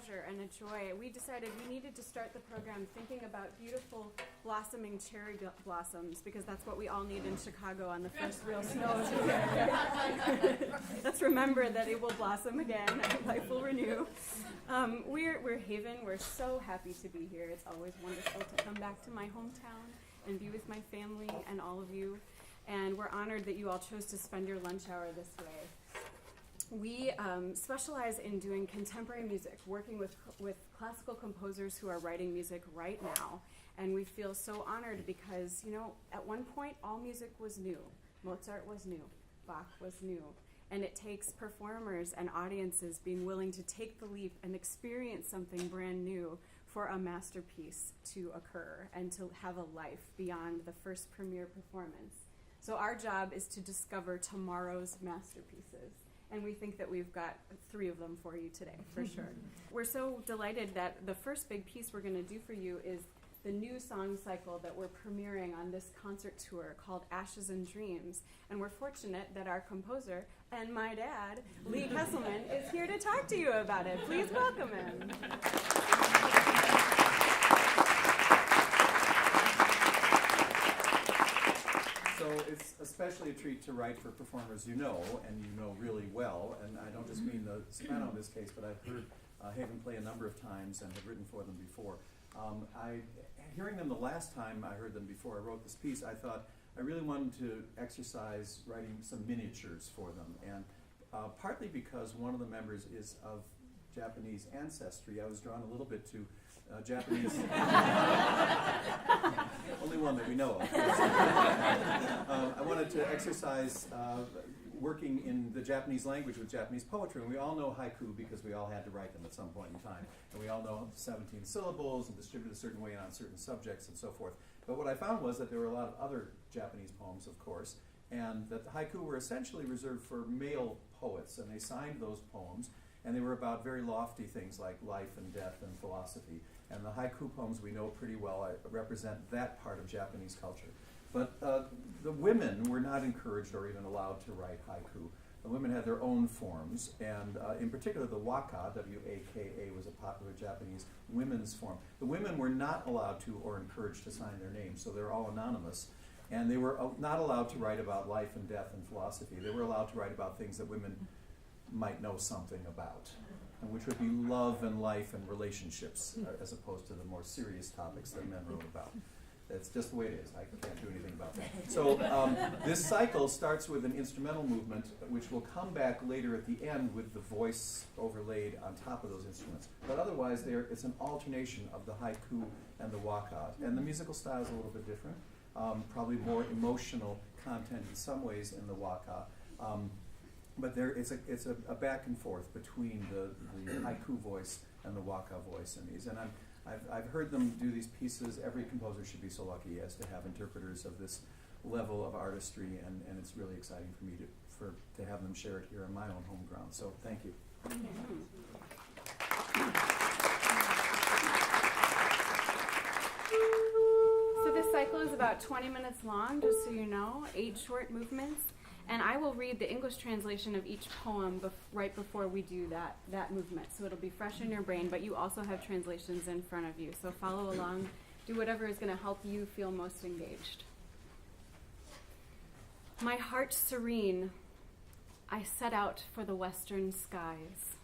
pleasure and a joy. We decided we needed to start the program thinking about beautiful blossoming cherry blossoms, because that's what we all need in Chicago on the first real snow. Let's remember that it will blossom again, life will renew. We're Haven. We're so happy to be here. It's always wonderful to come back to my hometown and be with my family and all of you. And we're honored that you all chose to spend your lunch hour this way. We specialize in doing contemporary music, working with classical composers who are writing music right now. And we feel so honored because, you know, at one point, all music was new. Mozart was new. Bach was new. And it takes performers and audiences being willing to take the leap and experience something brand new for a masterpiece to occur and to have a life beyond the first premiere performance. So our job is to discover tomorrow's masterpieces. And we think that we've got 3 of them for you today, for sure. We're so delighted that the first big piece we're going to do for you is the new song cycle that we're premiering on this concert tour called Ashes and Dreams. And we're fortunate that our composer and my dad, Lee Kesselman, is here to talk to you about it. Please welcome him. So it's especially a treat to write for performers you know, and you know really well. And I don't just mean the soprano in this case, but I've heard Haven play a number of times and have written for them before. Hearing them the last time I heard them before I wrote this piece, I thought I really wanted to exercise writing some miniatures for them. And partly because one of the members is of Japanese ancestry, I was drawn a little bit to Japanese. Only one that we know of. I wanted to exercise working in the Japanese language with Japanese poetry. And we all know haiku because we all had to write them at some point in time. And we all know 17 syllables and distributed a certain way on certain subjects and so forth. But what I found was that there were a lot of other Japanese poems, of course, and that the haiku were essentially reserved for male poets. And they signed those poems. And they were about very lofty things like life and death and philosophy. And the haiku poems we know pretty well represent that part of Japanese culture. But the women were not encouraged or even allowed to write haiku. The women had their own forms, and in particular the waka, W-A-K-A, was a popular Japanese women's form. The women were not allowed to or encouraged to sign their names, so they're all anonymous. And they were not allowed to write about life and death and philosophy. They were allowed to write about things that women might know something about, and which would be love and life and relationships, as opposed to the more serious topics that men wrote about. That's just the way it is. I can't do anything about that. So this cycle starts with an instrumental movement, which will come back later at the end with the voice overlaid on top of those instruments. But otherwise, it's an alternation of the haiku and the waka. And the musical style is a little bit different, probably more emotional content in some ways in the waka. But it's a back and forth between the haiku voice and the waka voice in these. And I've heard them do these pieces. Every composer should be so lucky as to have interpreters of this level of artistry, and it's really exciting for me to have them share it here on my own home ground. So thank you. So this cycle is about 20 minutes long, just so you know, 8 short movements. And I will read the English translation of each poem right before we do that movement. So it'll be fresh in your brain, but you also have translations in front of you. So follow along. Do whatever is going to help you feel most engaged. My heart serene, I set out for the western skies.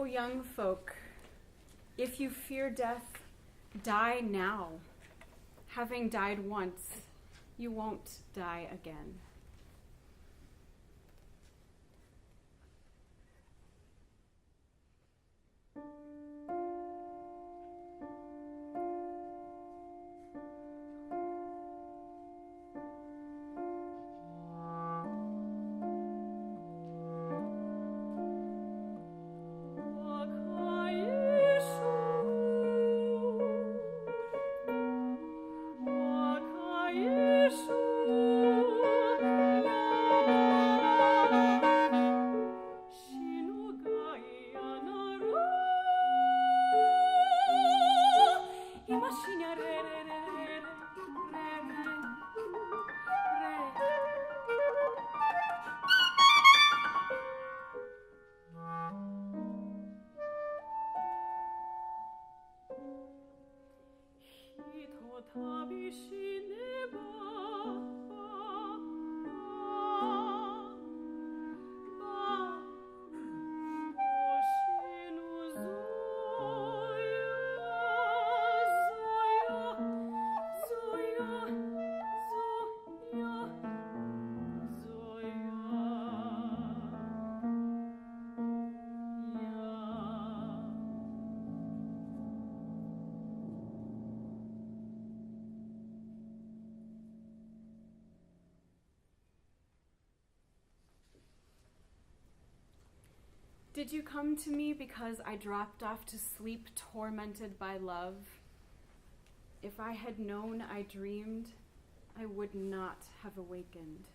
O young folk, if you fear death, die now. Having died once, you won't die again. Did you come to me because I dropped off to sleep tormented by love? If I had known I dreamed, I would not have awakened.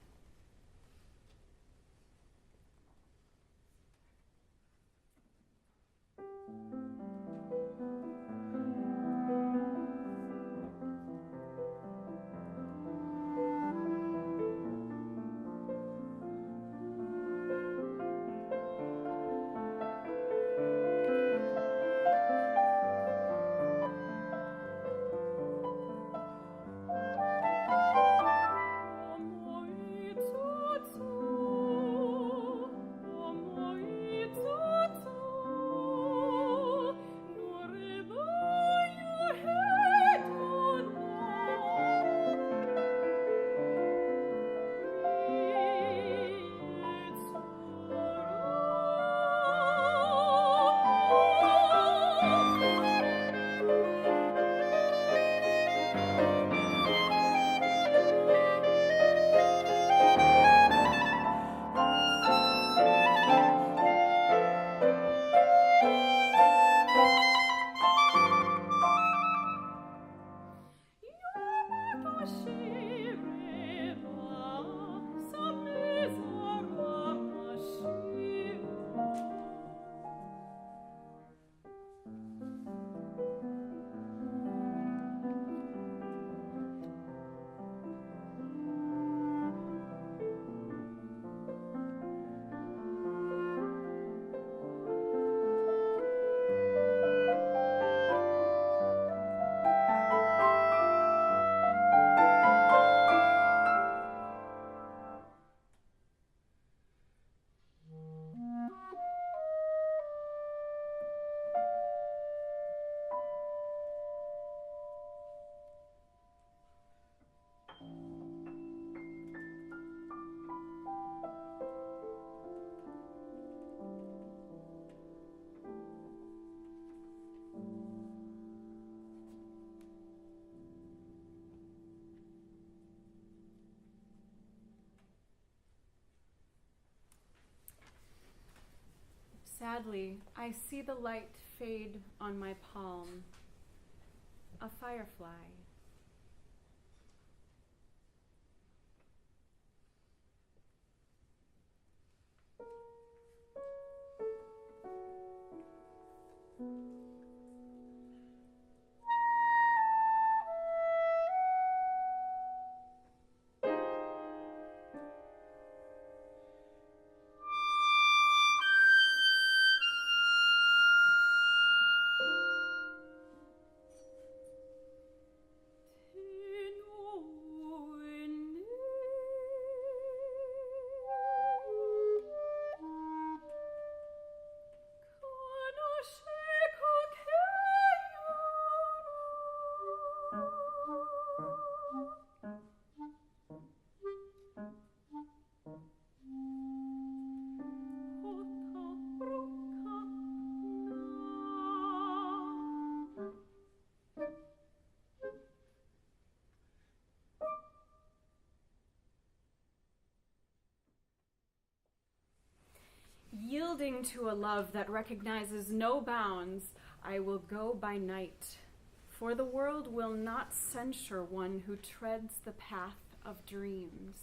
Sadly, I see the light fade on my palm. A firefly. Yielding to a love that recognizes no bounds, I will go by night, for the world will not censure one who treads the path of dreams.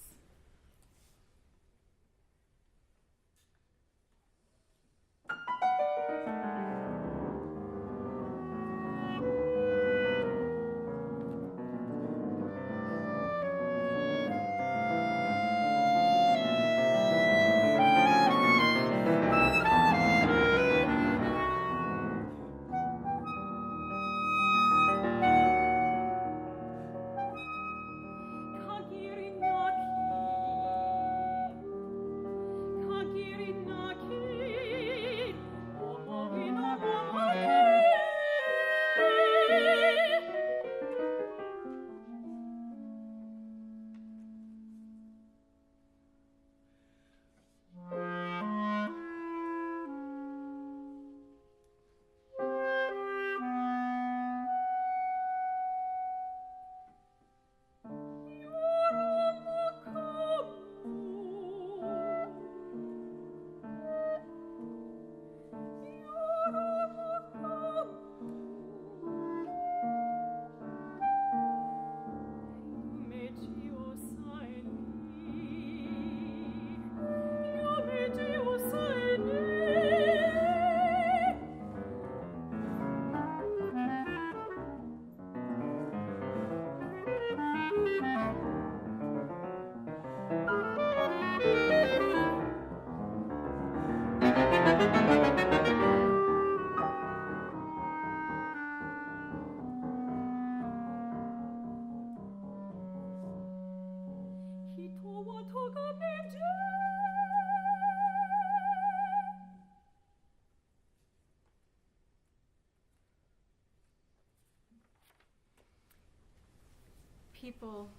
People,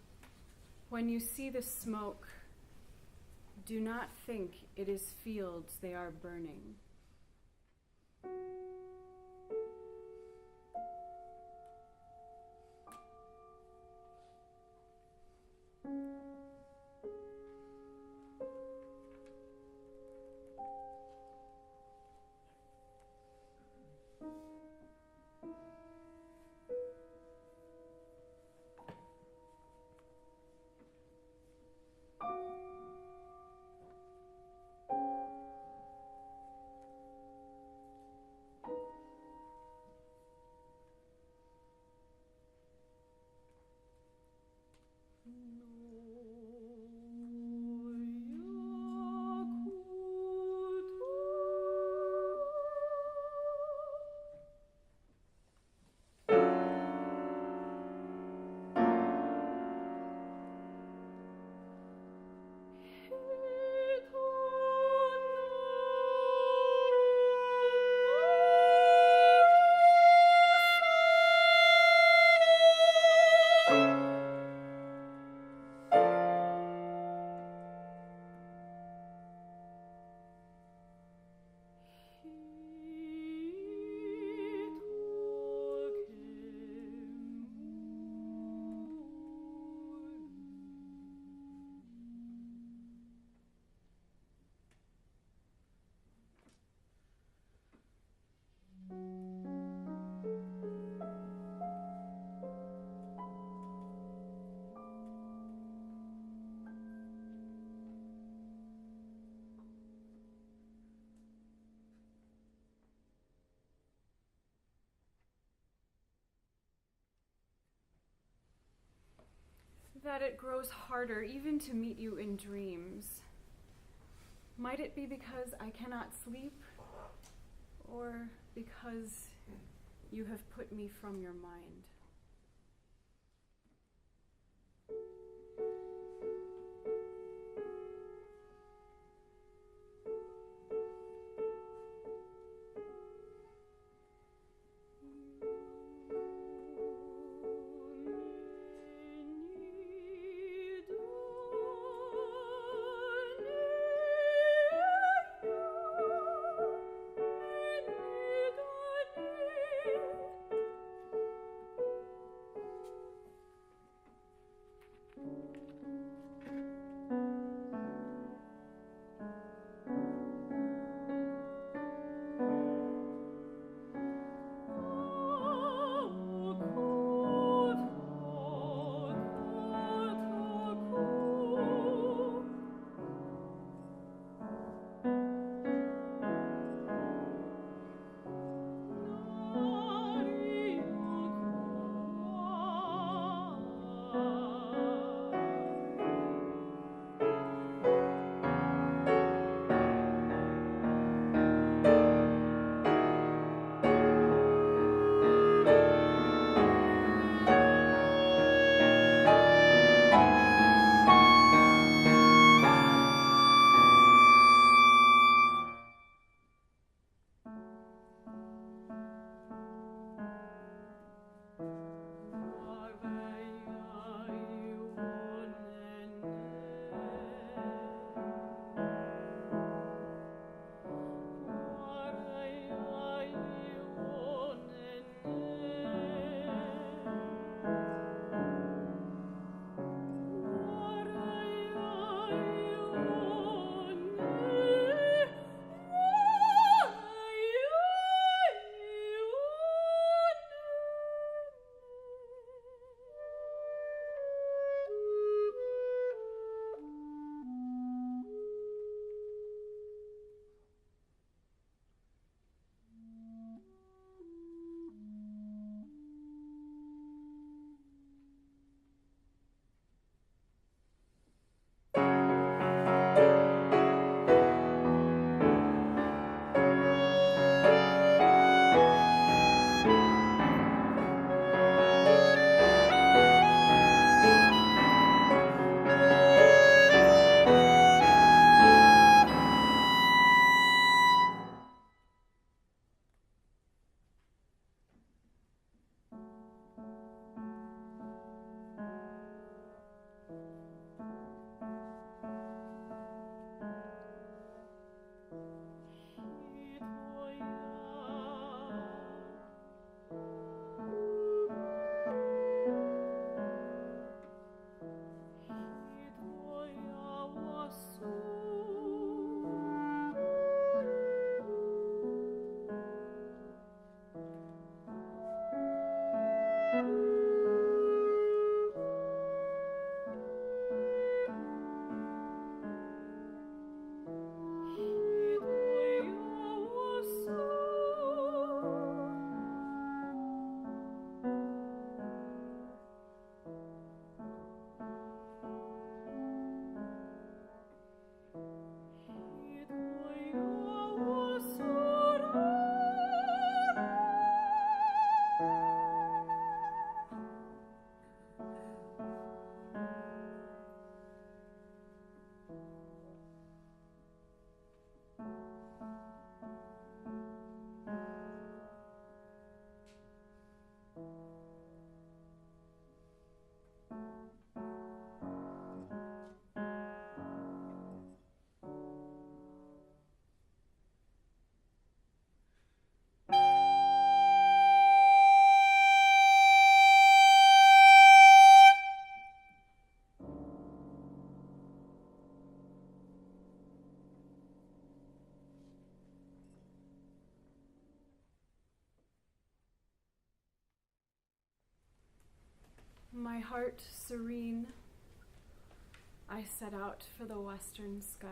when you see the smoke, do not think it is fields they are burning. That it grows harder even to meet you in dreams. Might it be because I cannot sleep, or because you have put me from your mind? My heart serene, I set out for the western skies.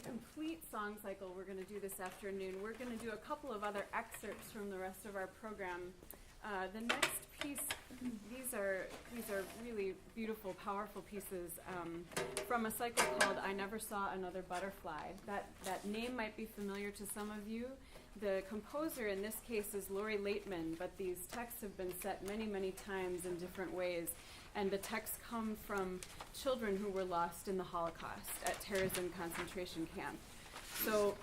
Complete song cycle we're going to do this afternoon. We're going to do a couple of other excerpts from the rest of our program. The next piece, these are really beautiful, powerful pieces from a cycle called I Never Saw Another Butterfly. That name might be familiar to some of you. The composer in this case is Lori Laitman, but these texts have been set many, many times in different ways. And the texts come from children who were lost in the Holocaust at Terezin concentration camp. So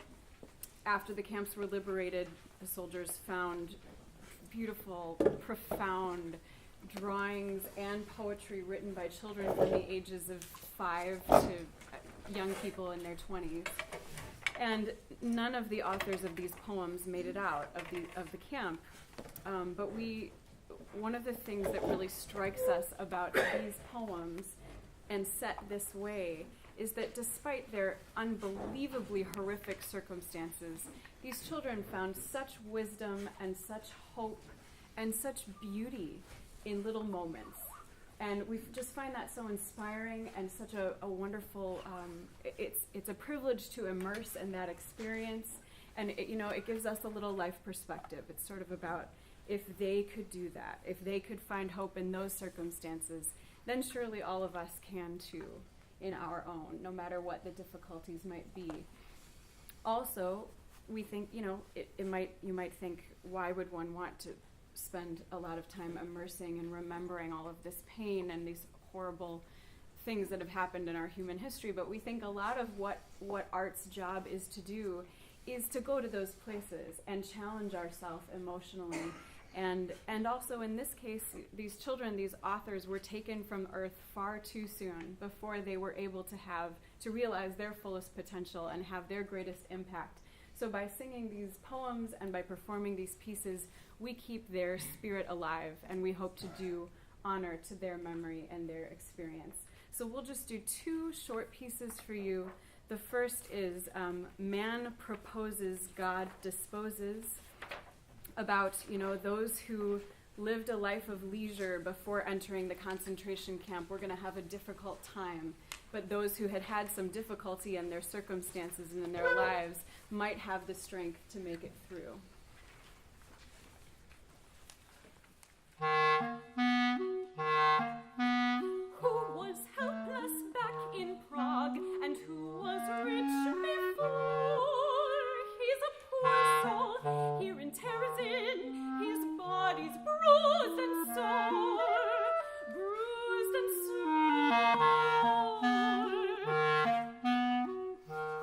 after the camps were liberated, the soldiers found beautiful, profound drawings and poetry written by children from the ages of 5 to young people in their 20s. And none of the authors of these poems made it out of the camp. But one of the things that really strikes us about these poems and set this way is that despite their unbelievably horrific circumstances, these children found such wisdom and such hope and such beauty in little moments. And we just find that so inspiring and such a wonderful, it's a privilege to immerse in that experience. And it gives us a little life perspective. It's sort of about if they could do that, if they could find hope in those circumstances, then surely all of us can too in our own, no matter what the difficulties might be. Also, we think, you might think, why would one want to spend a lot of time immersing and remembering all of this pain and these horrible things that have happened in our human history, but we think a lot of what art's job is to do is to go to those places and challenge ourselves emotionally. And also in this case, these children, these authors, were taken from Earth far too soon before they were able to realize their fullest potential and have their greatest impact. So by singing these poems and by performing these pieces, we keep their spirit alive, and we hope to do honor to their memory and their experience. So we'll just do 2 short pieces for you. The first is Man Proposes, God Disposes, about, those who lived a life of leisure before entering the concentration camp were going to have a difficult time. But those who had some difficulty in their circumstances and in their lives might have the strength to make it through. Who was helpless back in Prague, and who was rich before? He's a poor soul here in Terezin. His body's bruised and sore, bruised and sore.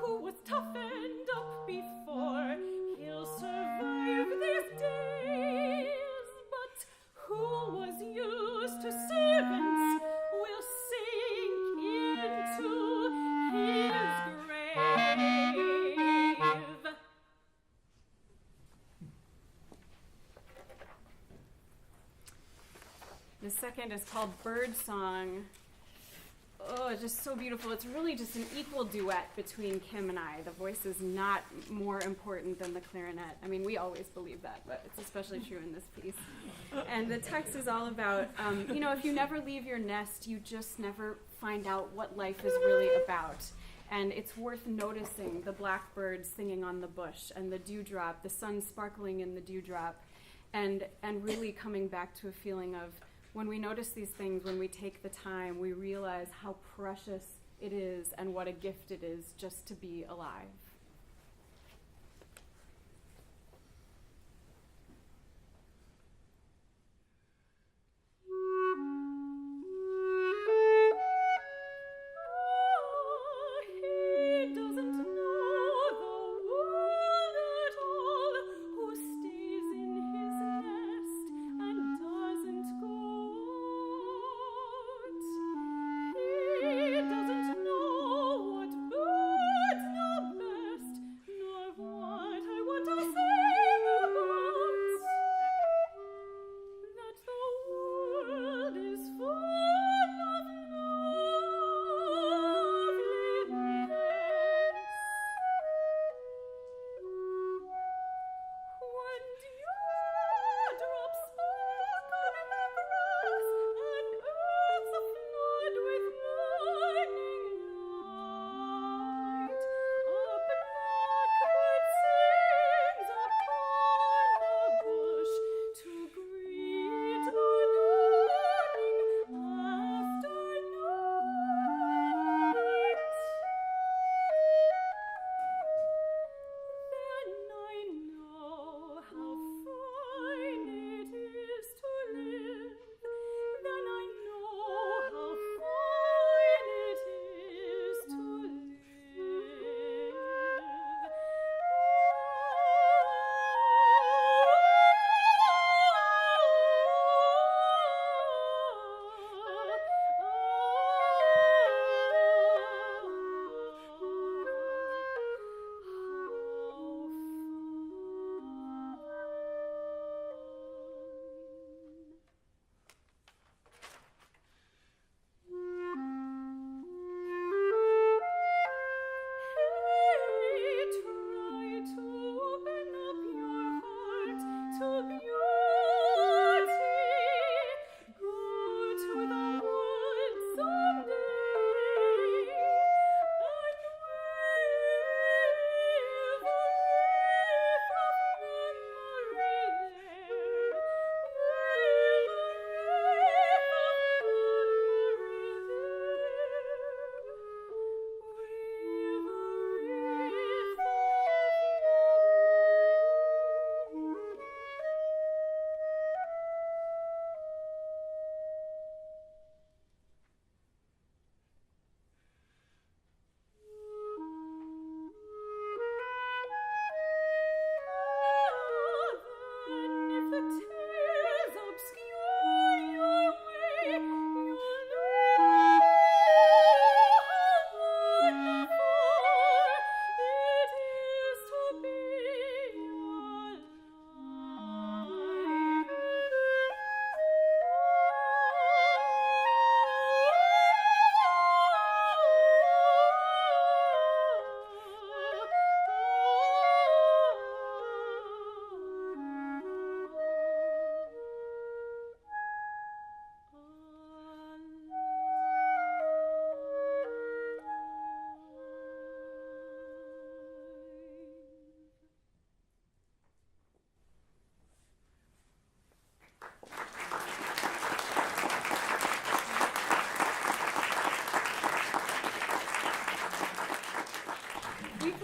Who was toughened up before? He'll survive these days. But who was used to servants will sink into his grave. The second is called Bird Song. Oh, it's just so beautiful. It's really just an equal duet between Kim and I. The voice is not more important than the clarinet. I mean, we always believe that, but it's especially true in this piece. And the text is all about, if you never leave your nest, you just never find out what life is really about. And it's worth noticing the blackbird singing on the bush and the dewdrop, the sun sparkling in the dewdrop, and really coming back to a feeling of, when we notice these things, when we take the time, we realize how precious it is and what a gift it is just to be alive. He doesn't know what birds know best.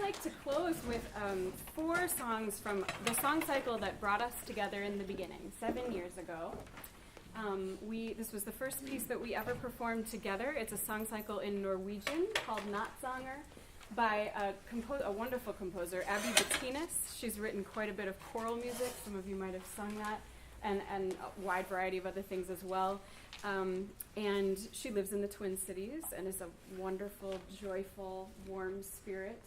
like to close with 4 songs from the song cycle that brought us together in the beginning, 7 years ago. This was the first piece that we ever performed together. It's a song cycle in Norwegian called Nattsanger by a wonderful composer, Abbie Betinis. She's written quite a bit of choral music. Some of you might have sung that, and a wide variety of other things as well. And she lives in the Twin Cities and is a wonderful, joyful, warm spirit.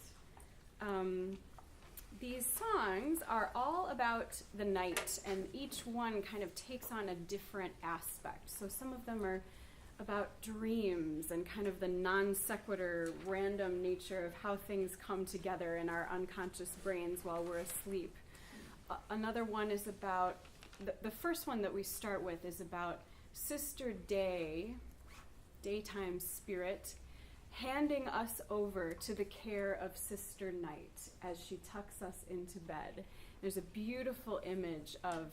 These songs are all about the night, and each one kind of takes on a different aspect. So some of them are about dreams and kind of the non sequitur, random nature of how things come together in our unconscious brains while we're asleep. Another one is about, the first one that we start with is about Sister Day, daytime spirit, handing us over to the care of Sister Night as she tucks us into bed. There's a beautiful image of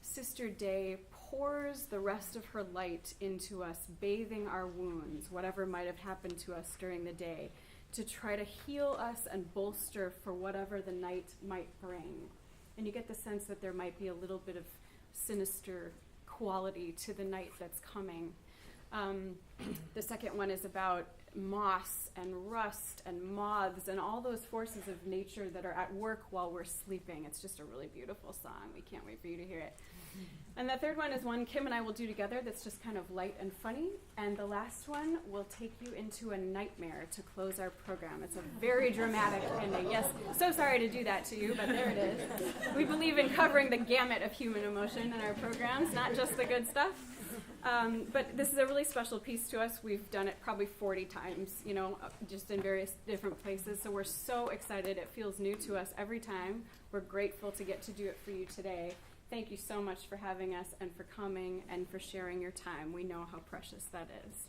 Sister Day pours the rest of her light into us, bathing our wounds, whatever might have happened to us during the day, to try to heal us and bolster for whatever the night might bring. And you get the sense that there might be a little bit of sinister quality to the night that's coming. The second one is about moss and rust and moths and all those forces of nature that are at work while we're sleeping. It's just a really beautiful song. We can't wait for you to hear it. And the third one is one Kim and I will do together that's just kind of light and funny. And the last one will take you into a nightmare to close our program. It's a very dramatic ending. Yes, so sorry to do that to you, but there it is. We believe in covering the gamut of human emotion in our programs, not just the good stuff. But this is a really special piece to us. We've done it probably 40 times, just in various different places. So we're so excited. It feels new to us every time. We're grateful to get to do it for you today. Thank you so much for having us and for coming and for sharing your time. We know how precious that is.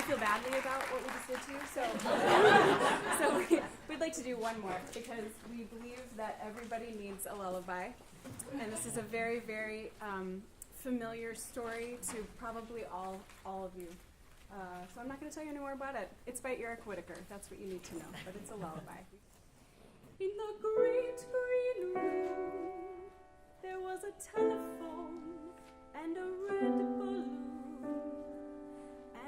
feel badly about what we just did to you. So we'd like to do one more because we believe that everybody needs a lullaby. And this is a very, very familiar story to probably all of you. So I'm not going to tell you any more about it. It's by Eric Whitaker. That's what you need to know. But it's a lullaby. In the great green room, there was a telephone and a red balloon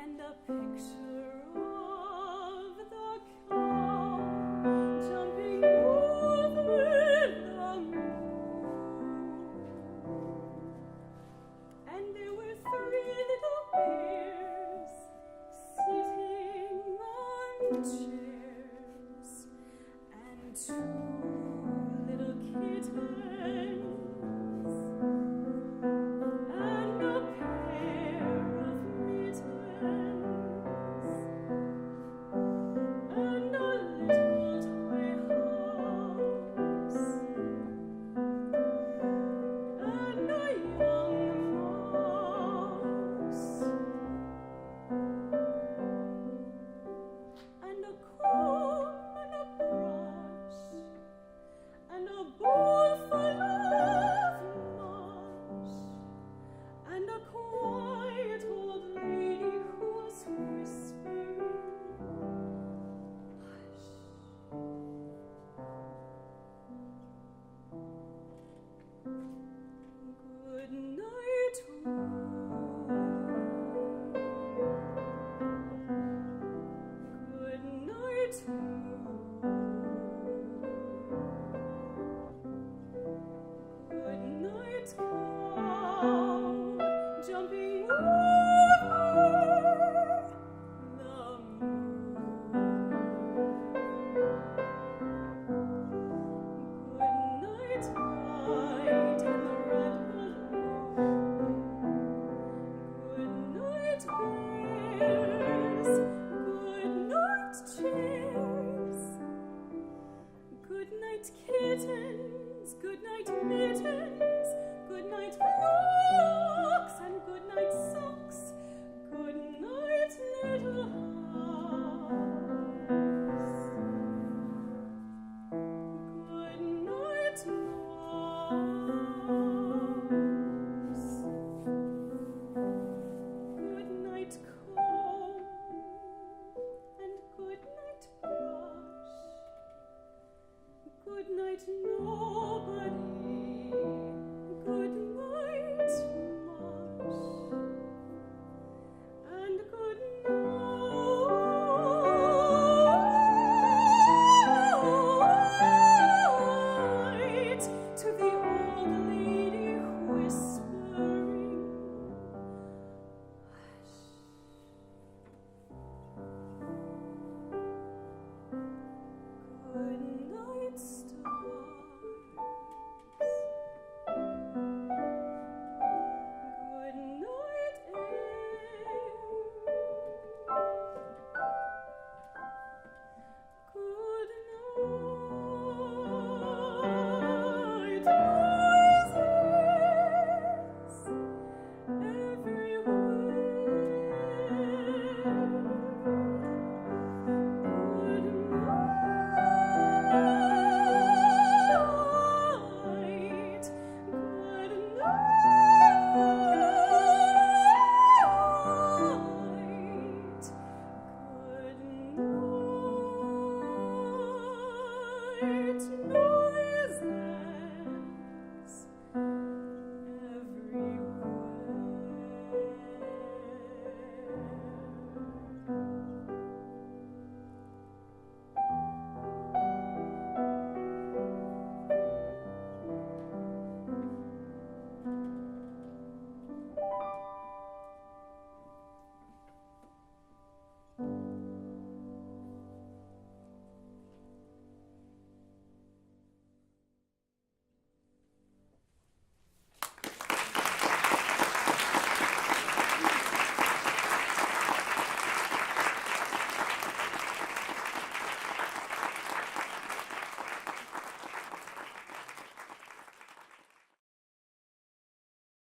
and a picture of the cow jumping over the moon. And there were 3 little bears sitting on chairs and 2 little kittens and a pair of mittens and a little toy house and a young mouse and a comb and a brush and a bowl full of mush and a quiet old lady who was whispering, hush. Good night, good night, good night, cow, jumping over the moon. Good night, night, and the red balloon. Good night, bear.